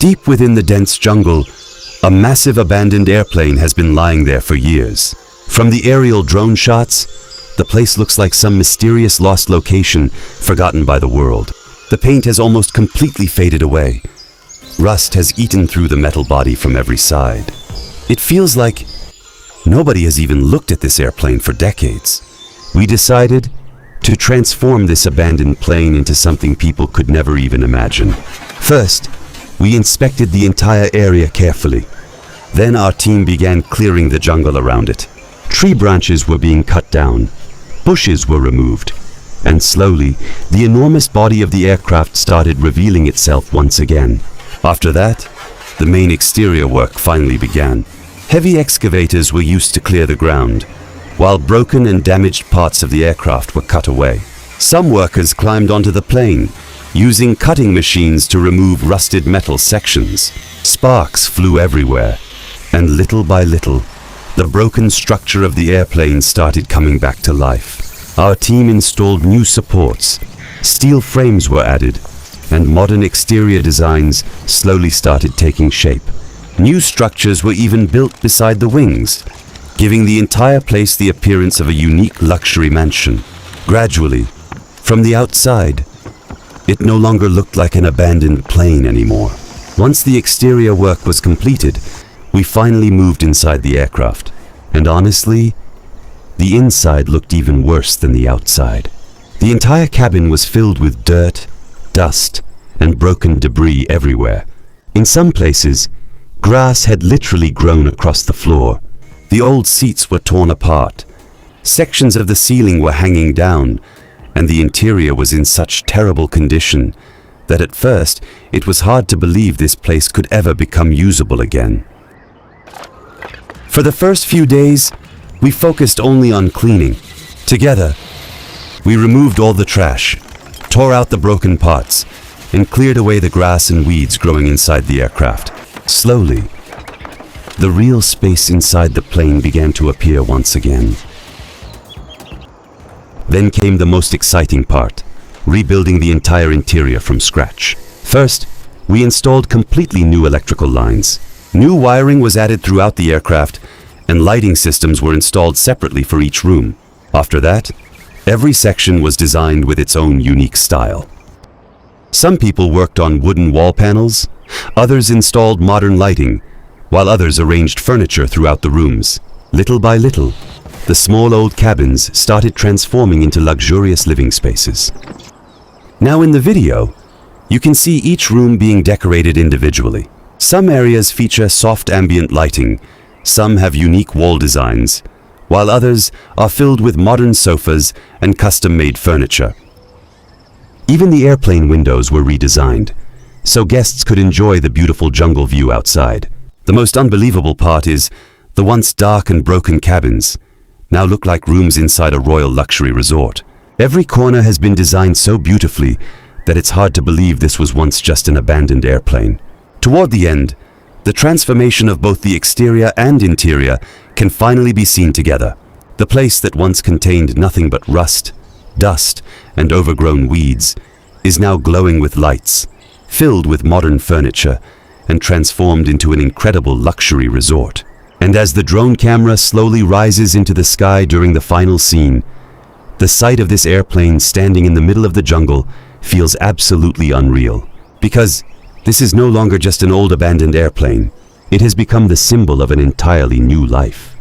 Deep within the dense jungle, a massive abandoned airplane has been lying there for years. From the aerial drone shots, the place looks like some mysterious lost location forgotten by the world. The paint has almost completely faded away. Rust has eaten through the metal body from every side. It feels like nobody has even looked at this airplane for decades. We decided to transform this abandoned plane into something people could never even imagine. First, we inspected the entire area carefully. Then our team began clearing the jungle around it. Tree branches were being cut down, bushes were removed, and slowly, the enormous body of the aircraft started revealing itself once again. After that, the main exterior work finally began. Heavy excavators were used to clear the ground, while broken and damaged parts of the aircraft were cut away. Some workers climbed onto the plane, using cutting machines to remove rusted metal sections. Sparks flew everywhere, and little by little, the broken structure of the airplane started coming back to life. Our team installed new supports, steel frames were added, and modern exterior designs slowly started taking shape. New structures were even built beside the wings, giving the entire place the appearance of a unique luxury mansion. Gradually, from the outside, it no longer looked like an abandoned plane anymore. Once the exterior work was completed, we finally moved inside the aircraft. And honestly, the inside looked even worse than the outside. The entire cabin was filled with dirt, dust, and broken debris everywhere. In some places, grass had literally grown across the floor. The old seats were torn apart. Sections of the ceiling were hanging down, and the interior was in such terrible condition that at first it was hard to believe this place could ever become usable again. For the first few days, we focused only on cleaning. Together, we removed all the trash, tore out the broken parts, and cleared away the grass and weeds growing inside the aircraft. Slowly, the real space inside the plane began to appear once again. Then came the most exciting part, rebuilding the entire interior from scratch. First, we installed completely new electrical lines. New wiring was added throughout the aircraft, and lighting systems were installed separately for each room. After that, every section was designed with its own unique style. Some people worked on wooden wall panels, others installed modern lighting, while others arranged furniture throughout the rooms. Little by little, the small old cabins started transforming into luxurious living spaces. Now in the video, you can see each room being decorated individually. Some areas feature soft ambient lighting, some have unique wall designs, while others are filled with modern sofas and custom-made furniture. Even the airplane windows were redesigned, so guests could enjoy the beautiful jungle view outside. The most unbelievable part is the once dark and broken cabins now look like rooms inside a royal luxury resort. Every corner has been designed so beautifully that it's hard to believe this was once just an abandoned airplane. Toward the end, the transformation of both the exterior and interior can finally be seen together. The place that once contained nothing but rust, dust, and overgrown weeds is now glowing with lights, filled with modern furniture, and transformed into an incredible luxury resort. And as the drone camera slowly rises into the sky during the final scene, the sight of this airplane standing in the middle of the jungle feels absolutely unreal. Because this is no longer just an old abandoned airplane, it has become the symbol of an entirely new life.